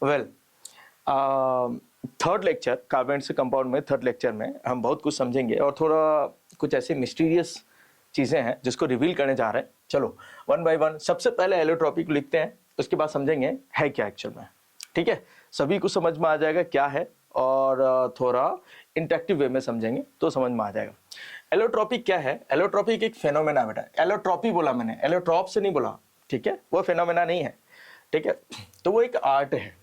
Well, third lecture carbon से compound में, third lecture में हम बहुत कुछ समझेंगे और थोड़ा कुछ ऐसे मिस्टीरियस चीज़ें हैं जिसको रिवील करने जा रहे हैं। चलो वन बाय वन, सबसे पहले एलोट्रॉपी को लिखते हैं, उसके बाद समझेंगे है क्या एक्चुअल में। ठीक है, सभी को समझ में आ जाएगा क्या है, और थोड़ा इंटरेक्टिव वे में समझेंगे तो समझ में आ जाएगा। एलोट्रॉपी क्या है? एलोट्रॉपी एक फेनोमेना बेटा, एलोट्रॉपी बोला मैंने, एलोट्रॉप से नहीं बोला। ठीक है, वो फेनोमेना नहीं है। ठीक है, तो वो एक आर्ट है।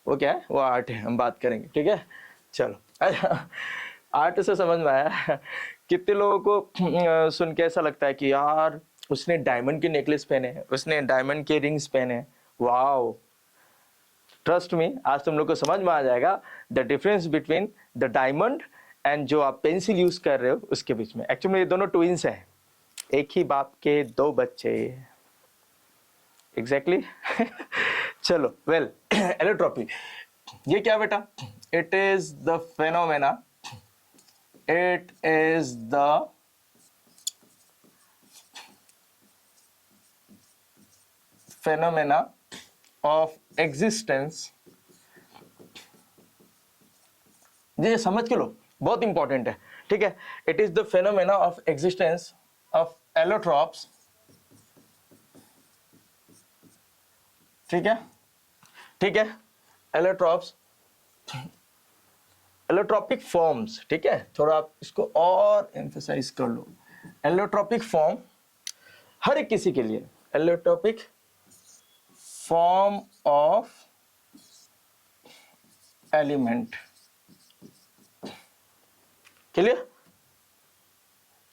वो क्या है? वो आर्ट है, हम बात करेंगे। ठीक है, चलो आर्ट से समझ में आया। कितने लोगों को सुन के ऐसा लगता है कि यार उसने डायमंड के नेकलेस पहने हैं, उसने डायमंड के रिंग्स पहने हैं, वाओ। ट्रस्ट मी, आज तुम लोग को समझ में आ जाएगा the difference between the diamond and जो आप पेंसिल यूज कर रहे हो उसके बीच में। एक्चुअली ये दोनों ट्विंस हैं, एक ही बाप के दो बच्चे। एग्जैक्टली चलो वेल, एलोट्रॉपी ये क्या बेटा? It is the phenomena, it is the phenomena of existence. ये समझ के लो, बहुत इंपॉर्टेंट है। ठीक है, it is the phenomena of existence of allotropes. ठीक है, ठीक है, एलोट्रॉप्स, एलोट्रॉपिक फॉर्म्स। ठीक है, थोड़ा आप इसको और एम्फसाइज कर लो। एलोट्रॉपिक फॉर्म हर एक किसी के लिए, allotropic form of element. Clear?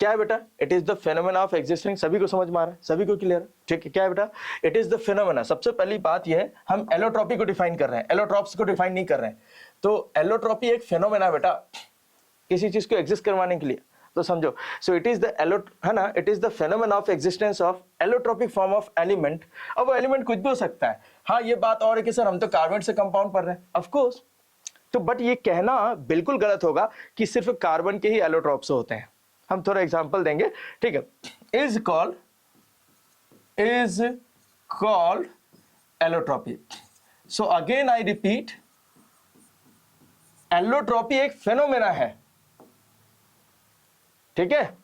क्या है बेटा? It is the phenomena of existing. सभी को समझ में आ रहा है? सभी को क्लियर है? ठीक है, क्या है बेटा? It is the phenomena. सबसे पहली बात यह है, हम एलोट्रॉपी को डिफाइन कर रहे हैं, एलोट्रॉप्स को डिफाइन नहीं कर रहे हैं। तो एलोट्रॉपी एक फेनोमेना बेटा, किसी चीज को एग्जिस्ट करवाने के लिए। तो समझो, सो इट इज द है ना, it is the phenomena of existence of allotropic form of element. अब वो एलिमेंट कुछ भी हो सकता है। हाँ, ये बात और है कि सर हम तो कार्बन से कंपाउंड पढ़ रहे हैं, ऑफ कोर्स। तो बट ये कहना बिल्कुल गलत होगा कि सिर्फ कार्बन के ही एलोट्रॉप्स होते हैं। हम थोड़ा एग्जांपल देंगे। ठीक है, is called allotropy. So again I repeat, allotropy एक फेनोमेना है। ठीक है,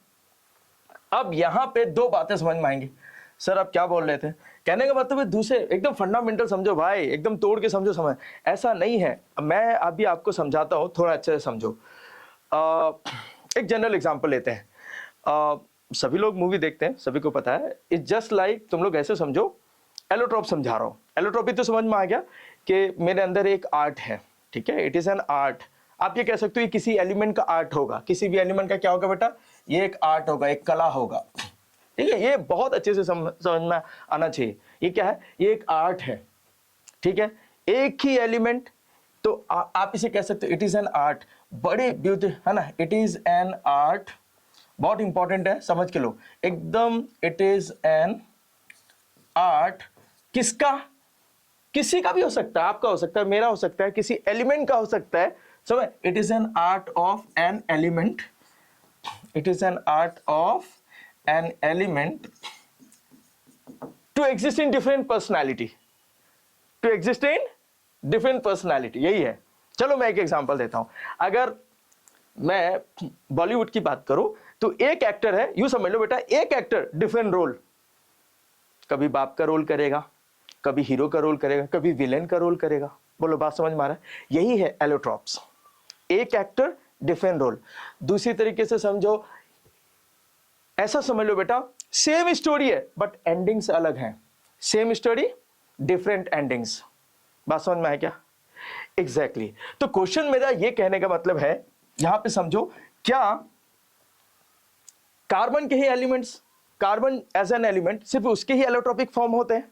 अब यहां पे दो बातें समझ में आएंगी। सर आप क्या बोल रहे थे? कहने का मतलब है दूसरे एकदम फंडामेंटल समझो भाई, एकदम तोड़ के समझो। समझ ऐसा नहीं है, मैं अभी आपको समझाता हूं, थोड़ा अच्छे से समझो। एक जनरल एग्जांपल लेते हैं। सभी लोग मूवी देखते हैं, सभी को पता है। इट्स जस्ट लाइक, तुम लोग ऐसे समझो, एलोट्रॉप समझा रहा हूं। एलोट्रॉपी तो समझ में आ गया कि मेरे अंदर एक आर्ट है। ठीक है, इट इज एन आर्ट। आप ये कह सकते हो ये किसी एलिमेंट का आर्ट होगा। किसी भी एलिमेंट का क्या होगा बेटा? ये एक आर्ट होगा, एक कला होगा। ठीक है, ये बहुत अच्छे से समझ में आना चाहिए। ये क्या है? ये एक आर्ट है। ठीक है, एक ही एलिमेंट, तो आप इसे कह सकते हो इट इज एन आर्ट। बड़ी ब्यूटी है ना, इट इज एन आर्ट। बहुत इंपॉर्टेंट है, समझ के लो एकदम। It is an art. किसका? किसी का भी हो सकता है, आपका हो सकता है, मेरा हो सकता है, किसी एलिमेंट का हो सकता है। समझ? It is an art of an element. It is an art of an element to exist in different personality. To exist in different personality, यही है। चलो मैं एक एग्जांपल देता हूं। अगर मैं बॉलीवुड की बात करूं तो एक एक्टर है, यूं समझ लो बेटा, एक एक्टर डिफरेंट रोल। कभी बाप का रोल करेगा, कभी हीरो का रोल करेगा, कभी विलेन का रोल करेगा। बोलो बात समझ में आ रहा है? यही है एलोट्रॉप्स, एक एक्टर डिफरेंट रोल। दूसरी तरीके से समझो, ऐसा समझ लो बेटा, सेम स्टोरी है बट एंडिंग्स अलग हैं। Same story, different endings. बात समझ में आया क्या? एग्जैक्टली। तो क्वेश्चन मेरा ये कहने का मतलब है, यहां पे समझो, क्या कार्बन के ही elements, carbon as an element, सिर्फ उसके ही एलोट्रॉपिक फॉर्म होते हैं?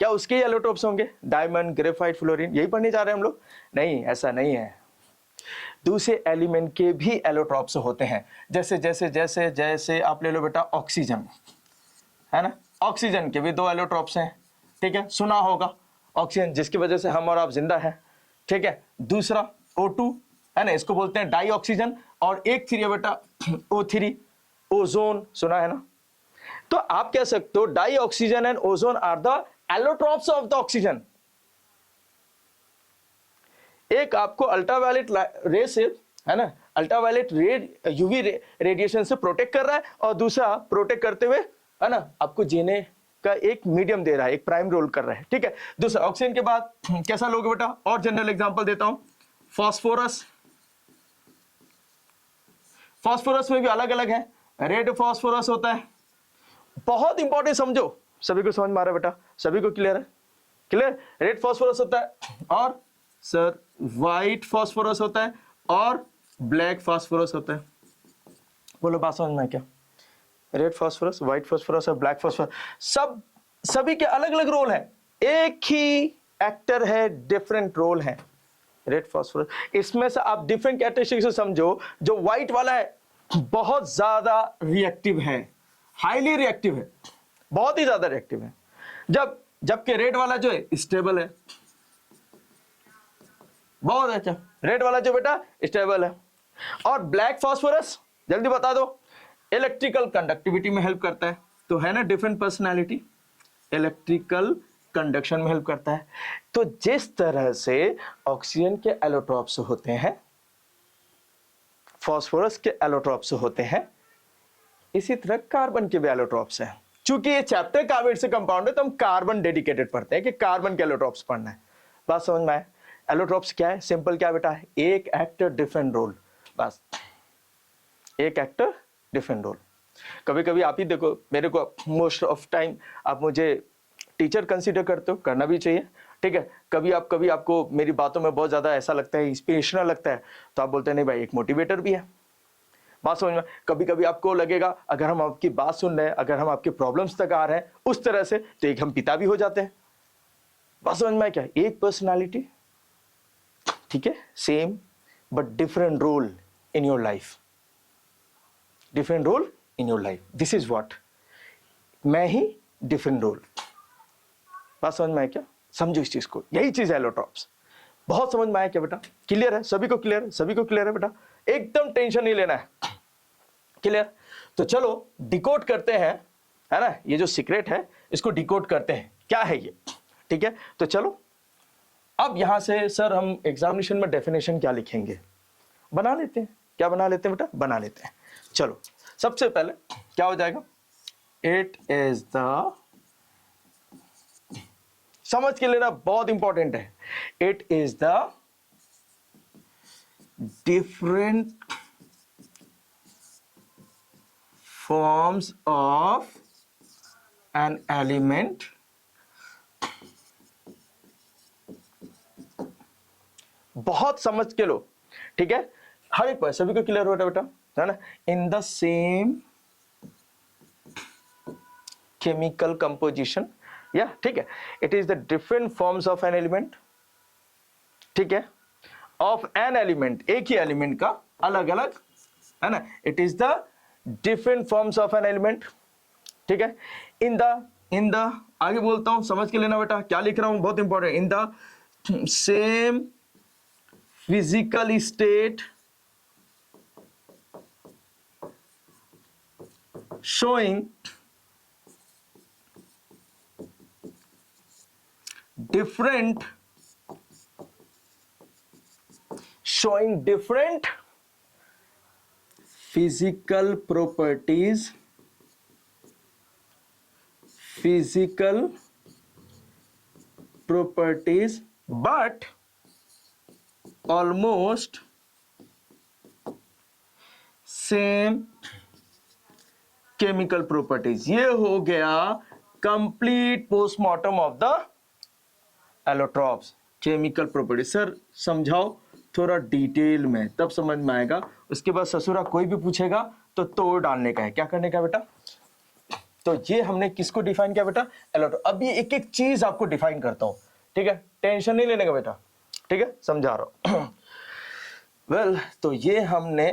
क्या उसके ही एलोट्रॉप्स होंगे? डायमंड, ग्रेफाइट, फ्लोरीन, यही पढ़ने जा रहे हैं हम लोग? नहीं, ऐसा नहीं है। दूसरे एलिमेंट के भी एलोट्रॉप्स होते हैं। जैसे जैसे जैसे जैसे आप ले लो बेटा ऑक्सीजन, है ना, ऑक्सीजन के भी दो एलोट्रॉप्स हैं। ठीक है, सुना होगा ऑक्सीजन, जिसकी वजह से हम और आप जिंदा हैं। ठीक है, दूसरा O2 है ना, इसको बोलते हैं डाई ऑक्सीजन। और एक थ्री है बेटा O3, ओजोन, सुना है ना। तो आप कह सकते हो dioxygen and ozone are the allotropes of the oxygen. एक आपको अल्ट्रावायलेट रे से, है ना, अल्ट्रावायलेट रे यूवी रेडिएशन से प्रोटेक्ट कर रहा है, और दूसरा प्रोटेक्ट करते हुए, है ना, आपको जीने का एक मीडियम दे रहा है, एक प्राइम रोल कर रहा है, ठीक है। दूसरा ऑक्सीजन के बाद कैसा लोगे बेटा, और जनरल एग्जांपल देता हूं, फास्फोरस। फास्फोरस में भी अलग अलग है, रेड फास्फोरस होता है, बहुत इंपॉर्टेंट समझो, सभी को समझ में आ रहा है बेटा, सभी को क्लियर है, क्लियर। रेड फास्फोरस होता है, और सर व्हाइट फास्फोरस होता है, और ब्लैक फास्फोरस होता है। बोलो बात समझ में क्या, रेड फास्फोरस, व्हाइट फास्फोरस और ब्लैक फास्फोरस, सभी के अलग अलग रोल है, एक ही एक्टर है, डिफरेंट रोल है। रेड फास्फोरस, इसमें से आप डिफरेंट कैरेक्टरिस्टिक्स से समझो। जो व्हाइट वाला है बहुत ज्यादा रिएक्टिव है, हाईली रिएक्टिव है, बहुत ही ज्यादा रिएक्टिव है, जबकि रेड वाला जो है स्टेबल है, बहुत अच्छा, रेड वाला जो बेटा स्टेबल है। और ब्लैक फास्फोरस जल्दी बता दो, इलेक्ट्रिकल कंडक्टिविटी में हेल्प करता है, तो है ना डिफरेंट पर्सनालिटी, इलेक्ट्रिकल कंडक्शन में हेल्प करता है। तो जिस तरह से ऑक्सीजन के एलोट्रॉप्स होते हैं, फास्फोरस के एलोट्रॉप्स होते हैं, इसी तरह कार्बन के भी एलोट्रॉप्स हैं। चूंकि ये चैप्टर कार्बन से कंपाउंड है, तो हम कार्बन डेडिकेटेड पढ़ते हैं कि कार्बन के एलोट्रॉप्स पढ़ना है। बात समझ में आए, एलोट्रॉप्स क्या है, सिंपल क्या बेटा, एक एक्टर डिफरेंट रोल, बस एक एक्टर डिफरेंट रोल। कभी कभी आप ही देखो, मेरे को मोस्ट ऑफ टाइम आप मुझे टीचर कंसीडर करते हो, करना भी चाहिए, ठीक है। कभी आपको मेरी बातों में बहुत ज्यादा ऐसा लगता है, इंस्पिरेशनल लगता है, तो आप बोलते हैं नहीं भाई एक मोटिवेटर भी है। बात समझ में, कभी कभी आपको लगेगा अगर हम आपकी बात सुन रहे हैं, अगर हम आपके प्रॉब्लम्स तक आ रहे हैं उस तरह से, तो एक हम पिता भी हो जाते हैं। बात समझ में क्या, एक पर्सनालिटी, ठीक है, same but different role in your life, different role in your life, this is what, मैं ही डिफरेंट रोल। बात समझ में आया क्या, समझो इस चीज को, यही चीज है एलोट्रॉप्स। बहुत समझ में आया क्या बेटा, क्लियर है, सभी को क्लियर है, सभी को क्लियर है बेटा, एकदम टेंशन नहीं लेना है, क्लियर। तो चलो डिकोड करते हैं, है ना, ये जो सीक्रेट है इसको डिकोड करते हैं, क्या है ये, ठीक है। तो चलो अब यहां से सर हम एग्जामिनेशन में डेफिनेशन क्या लिखेंगे, बना लेते हैं, क्या बना लेते हैं बेटा, बना लेते हैं। चलो सबसे पहले क्या हो जाएगा, इट इज द, समझ के लेना बहुत इंपॉर्टेंट है, it is the different forms of an element बहुत समझ के लो, ठीक है, हर एक पर सभी को क्लियर हो रहा है बेटा, है ना, in the same chemical composition, या ठीक है, it is the different forms of an element, ठीक है, ऑफ एन एलिमेंट, एक ही एलिमेंट का अलग अलग, है ना, it is the different forms of an element, ठीक है, इन द आगे बोलता हूं, समझ के लेना बेटा, क्या लिख रहा हूं बहुत important, in the same physical state showing different physical properties, but almost same chemical properties। ये हो गया complete postmortem of the allotropes, chemical properties. Sir समझाओ थोड़ा डिटेल में, तब समझ में आएगा। उसके बाद ससुरा कोई भी पूछेगा तो तोड़ डालने का है, क्या करने का बेटा। तो ये हमने किसको डिफाइन किया बेटा, एलोट्रॉप। अब ये एक एक चीज आपको डिफाइन करता हूं, ठीक है, टेंशन नहीं लेने का बेटा, ठीक है, समझा रहा हूं। वेल तो ये हमने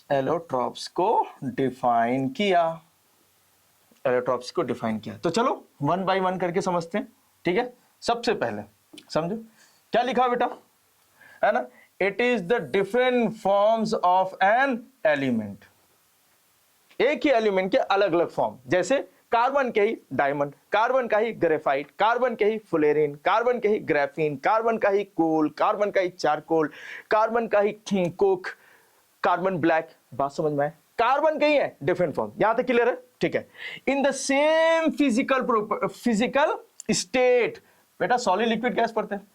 एलोट्रॉप्स को डिफाइन किया, एलोट्रॉप्स को डिफाइन किया। तो चलो वन बाय वन करके समझते हैं, ठीक है। सबसे पहले समझो क्या लिखा बेटा, है ना, it is the different forms of an element. एक ही एलिमेंट के अलग अलग फॉर्म, जैसे कार्बन के ही डायमंड, कार्बन का ही ग्रेफाइट, कार्बन के ही फुलेरिन, कार्बन के ही ग्राफीन, कार्बन का ही कोल, कार्बन का ही चारकोल, कार्बन का ही कोक, कार्बन ब्लैक। बात समझ में आए? कार्बन के ही है डिफरेंट फॉर्म। यहां तक क्लियर है? ठीक है। In the same physical state, बेटा सॉलिड लिक्विड गैस पढ़ते हैं।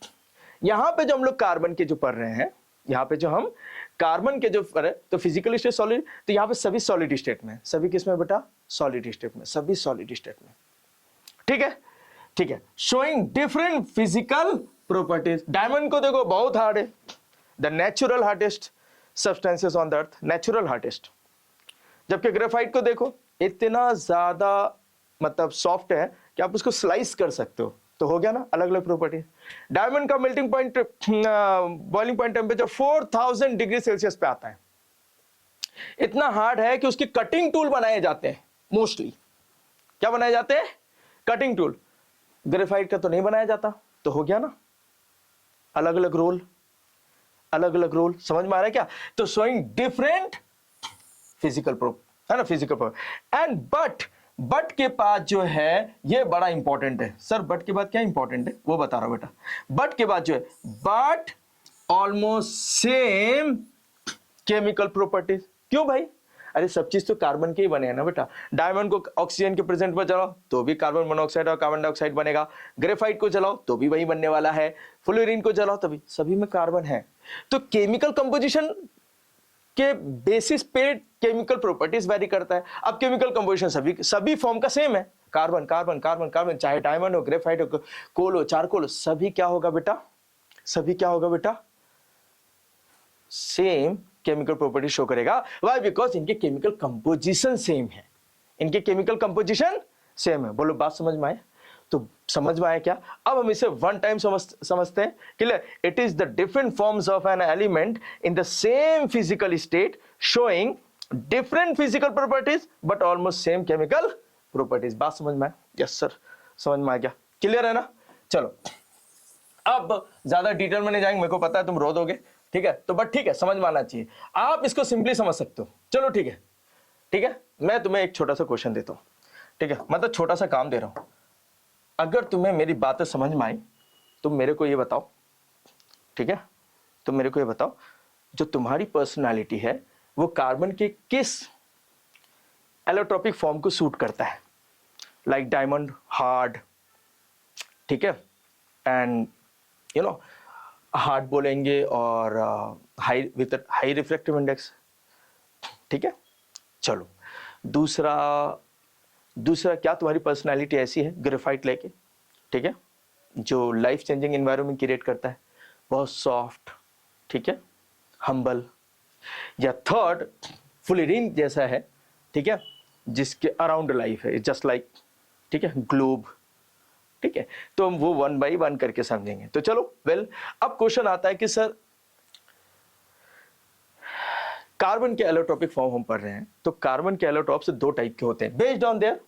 यहां पे जो हम लोग कार्बन के जो पढ़ रहे हैं, यहां पे जो हम कार्बन के जो पढ़ रहे तो फिजिकल स्टेट सॉलिड, तो यहां पे सभी सॉलिड स्टेट में, सभी किसमें बेटा? सॉलिड स्टेट में, सभी सॉलिड स्टेट में। ठीक है, ठीक है। Showing different physical properties. Diamond को देखो बहुत हार्ड है, the natural hardest substances on the earth, natural hardest. जबकि ग्रेफाइट को देखो इतना ज्यादा मतलब सॉफ्ट है कि आप उसको स्लाइस कर सकते हो, तो हो गया ना अलग अलग प्रॉपर्टी। डायमंड का melting point, boiling point temperature 4000 degree Celsius पे आता है। इतना हार्ड है कि उसकी कटिंग टूल बनाए जाते हैं मोस्टली। क्या बनाए जाते हैं? Cutting tool. ग्रेफाइट का तो नहीं बनाया जाता, तो हो गया ना अलग अलग रोल, अलग अलग रोल। समझ में आ रहा है क्या? तो शोइंग डिफरेंट फिजिकल प्रूफ है ना, फिजिकल प्रूफ। एंड बट के पास जो है ये बड़ा इंपॉर्टेंट है। सर बट के बाद क्या इंपॉर्टेंट है वो बता रहा हूं बेटा। बट के बाद जो है, but almost same chemical properties. क्यों भाई? अरे सब चीज तो कार्बन के ही बने हैं ना बेटा। डायमंड को ऑक्सीजन के प्रेजेंट पर जलाओ तो भी कार्बन मोनोऑक्साइड और कार्बन डाइऑक्साइड बनेगा। ग्रेफाइट को जलाओ तो भी वही बनने वाला है। फ्लोरीन को जलाओ तभी, सभी में कार्बन है। तो केमिकल कंपोजिशन के बेसिस पे केमिकल प्रॉपर्टीज वेरी करता है। अब केमिकल कंपोजिशन सभी फॉर्म का सेम है, कार्बन कार्बन कार्बन कार्बन, चाहे डायमंड हो, ग्रेफाइट हो, कोल हो, चारकोल हो, सभी क्या होगा बेटा? सभी क्या होगा बेटा? सेम केमिकल प्रॉपर्टी शो करेगा। व्हाई? बिकॉज इनके केमिकल कंपोजिशन सेम है, इनके केमिकल कंपोजिशन सेम है। बोलो बात समझ में आए? तो समझ में आया क्या? अब हम इसे वन टाइम समझते हैं। Clear? It is the different forms of an element in the same physical state showing different physical properties but almost same chemical properties. बात समझ में आया? यस सर, समझ में आ गया। क्लियर है ना? चलो अब ज्यादा डिटेल में नहीं जाएंगे, मेरे को पता है तुम रो दोगे, ठीक है? तो बट ठीक है, समझ में आना चाहिए। आप इसको सिंपली समझ सकते हो। चलो ठीक है, ठीक है। मैं तुम्हें एक छोटा सा क्वेश्चन देता हूं, ठीक है? मतलब छोटा सा काम दे रहा हूं। अगर तुम्हें मेरी बातें समझ में आई तो मेरे को ये बताओ, ठीक है? तो मेरे को ये बताओ, जो तुम्हारी पर्सनालिटी है वो कार्बन के किस एलोट्रोपिक फॉर्म को सूट करता है? लाइक डायमंड हार्ड, ठीक है, एंड यू नो हार्ड बोलेंगे, और high with high refractive index, ठीक है? चलो दूसरा क्या तुम्हारी पर्सनालिटी ऐसी है ग्रेफाइट लेके, ठीक है, जो लाइफ चेंजिंग एनवायरनमेंट क्रिएट करता है, बहुत सॉफ्ट, ठीक है, हम्बल। या थर्ड फ्लोरीन जैसा है, ठीक है, जिसके अराउंड लाइफ है, जस्ट लाइक, ठीक है, ग्लोब, ठीक है? तो हम वो वन बाई वन करके समझेंगे। तो चलो अब क्वेश्चन आता है कि सर कार्बन के एलोट्रोपिक फॉर्म हम पढ़ रहे हैं, तो कार्बन के एलोट्रोप से दो टाइप के होते हैं based on there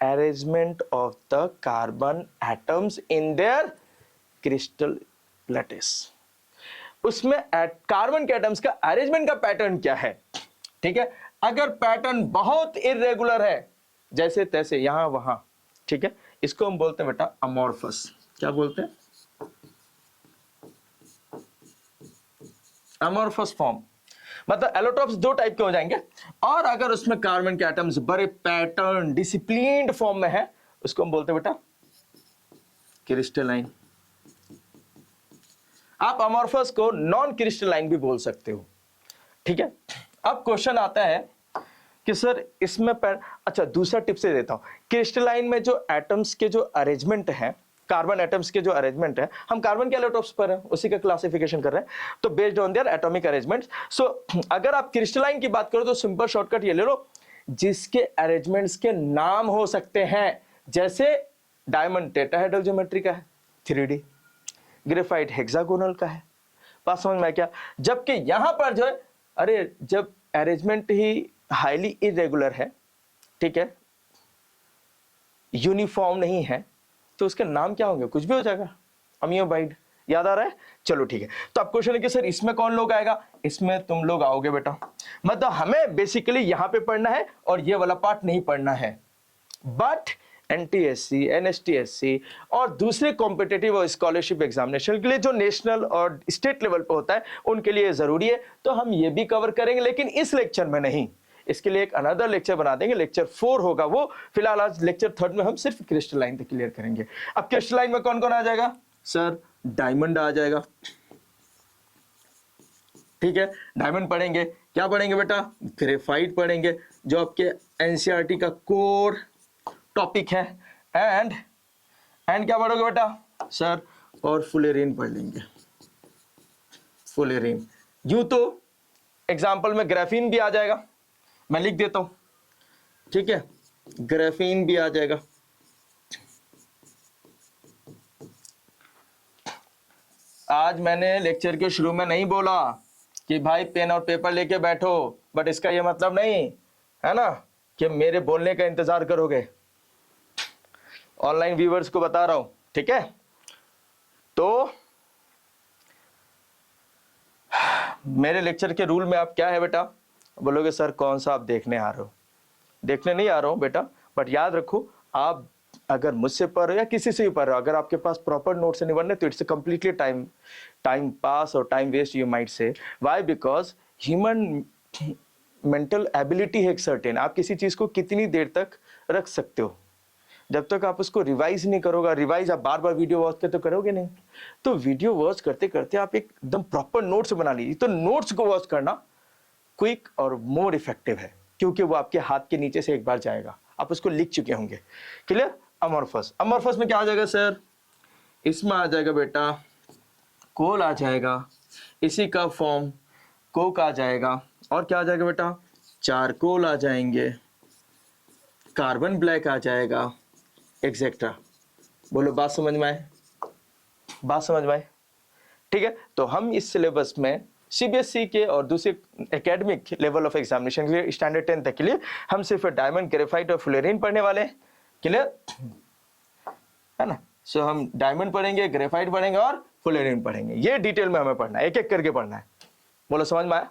arrangement of the carbon atoms in their crystal lattice. उसमें कार्बन के एटम्स का अरेंजमेंट का पैटर्न क्या है, ठीक है? अगर पैटर्न बहुत इरेगुलर है, जैसे तैसे यहां वहां, ठीक है, इसको हम बोलते हैं बेटा अमॉर्फस। क्या बोलते हैं? Amorphous form. मतलब एलोट्रोप्स दो टाइप के हो जाएंगे, और अगर उसमें कार्बन के एटम्स बड़े पैटर्न डिसिप्लिन्ड फॉर्म में है, उसको हम बोलते हैं बेटा क्रिस्टलाइन। आप अमॉर्फस को नॉन क्रिस्टलाइन भी बोल सकते हो, ठीक है? अब क्वेश्चन आता है कि सर इसमें अच्छा दूसरा टिप से देता हूं। क्रिस्टलाइन में जो एटम्स के जो अरेंजमेंट है, कार्बन एटम्स के जो अरेंजमेंट है, हम कार्बन के एलोट्रोप्स पर हैं, उसी का क्लासिफिकेशन कर रहे हैं, तो based on their atomic arrangement. So अगर आप क्रिस्टलाइन की बात करो तो सिंपल शॉर्टकट ये ले लो, जिसके अरेंजमेंट्स के नाम हो सकते हैं, जैसे डायमंड टेट्राहेड्रल ज्योमेट्री का है 3D, ग्रेफाइट हेक्सागोनल का है। बात समझ में क्या? जबकि यहां पर जो है, अरे जब अरेंजमेंट ही हाईली इरेगुलर है, ठीक है, यूनिफॉर्म नहीं है, तो उसके नाम क्या होंगे? कुछ भी हो जाएगा, अमियोबाइड। याद आ रहा है? चलो ठीक है। तो अब क्वेश्चन है कि सर इसमें कौन लोग आएगा? इसमें तुम लोग आओगे बेटा। मतलब हमें बेसिकली यहां पे पढ़ना है और ये वाला पार्ट नहीं पढ़ना है, बट NTSC, NSTSC और दूसरे कॉम्पिटिटिव और स्कॉलरशिप एग्जामिनेशन के लिए जो नेशनल और स्टेट लेवल पे होता है उनके लिए जरूरी है, तो हम ये भी कवर करेंगे, लेकिन इस लेक्चर में नहीं। इसके लिए एक अनदर लेक्चर बना देंगे, लेक्चर 4 होगा वो। फिलहाल आज लेक्चर 3 में हम सिर्फ क्रिस्टलाइन तक क्लियर करेंगे। अब क्रिस्टलाइन में कौन कौन आ जाएगा सर? डायमंड आ जाएगा, ठीक है। डायमंड पढ़ेंगे, क्या पढ़ेंगे बेटा? ग्रेफाइट पढ़ेंगे जो आपके NCERT का कोर टॉपिक है। एंड क्या पढ़ोगे बेटा सर? और फुलेरीन पढ़ लेंगे, फुलेरीन। यूं तो एग्जाम्पल में ग्राफीन भी आ जाएगा, मैं लिख देता हूं, ठीक है, ग्राफीन भी आ जाएगा। आज मैंने लेक्चर के शुरू में नहीं बोला कि भाई पेन और पेपर लेके बैठो, बट इसका ये मतलब नहीं है ना कि मेरे बोलने का इंतजार करोगे। ऑनलाइन व्यूअर्स को बता रहा हूं, ठीक है। तो मेरे लेक्चर के रूल में आप क्या है बेटा? बोलोगे सर कौन सा आप देखने आ रहे हो? देखने नहीं आ रहा हूं बेटा, बट याद रखो, आप अगर मुझसे पढ़ रहे हो या किसी से भी पढ़ रहे हो, अगर आपके पास प्रॉपर नोट से नहीं बनने तो इट्स कंप्लीटली टाइम पास और time waste, you might say. Why? Because human mental ability है एक सर्टेन, आप किसी चीज को कितनी देर तक रख सकते हो, जब तक आप उसको रिवाइज नहीं करोगे। रिवाइज आप बार बार वीडियो वॉच करते तो करोगे नहीं, तो वीडियो वॉच करते करते आप एकदम प्रॉपर नोट्स बना लीजिए। तो नोट्स को वॉच करना क्विक और मोर इफेक्टिव है, क्योंकि वो आपके हाथ के नीचे से एक बार जाएगा, आप उसको लिख चुके होंगे। क्लियर? अमोर्फस, अमोर्फस में क्या आ जाएगा सर? इसमें आ जाएगा बेटा कोल आ जाएगा, इसी का फॉर्म कोक आ जाएगा, और क्या आ जाएगा बेटा? चारकोल आ जाएंगे, कार्बन ब्लैक आ जाएगा, एक्सेट्रा। बोलो बात समझ में आए? बात समझ में आए? ठीक है। तो हम इस सिलेबस में CBSE के और दूसरे एकेडमिक लेवल ऑफ एग्जामिनेशन के लिए स्टैंडर्ड 10 तक के लिए हम सिर्फ डायमंड, ग्रेफाइट और फुलेरीन पढ़ने वाले हैं। क्लियर है ना? सो हम डायमंड पढ़ेंगे, ग्रेफाइट पढ़ेंगे और फुलेरीन पढ़ेंगे। ये डिटेल में हमें पढ़ना है, एक एक करके पढ़ना है। बोलो समझ में आया?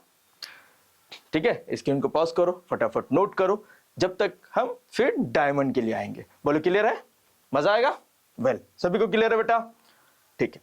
ठीक है, स्क्रीन को पॉज करो, फटाफट नोट करो, जब तक हम फिर डायमंड के लिए आएंगे। बोलो क्लियर है? मजा आएगा? वेल, सभी को क्लियर है बेटा? ठीक है।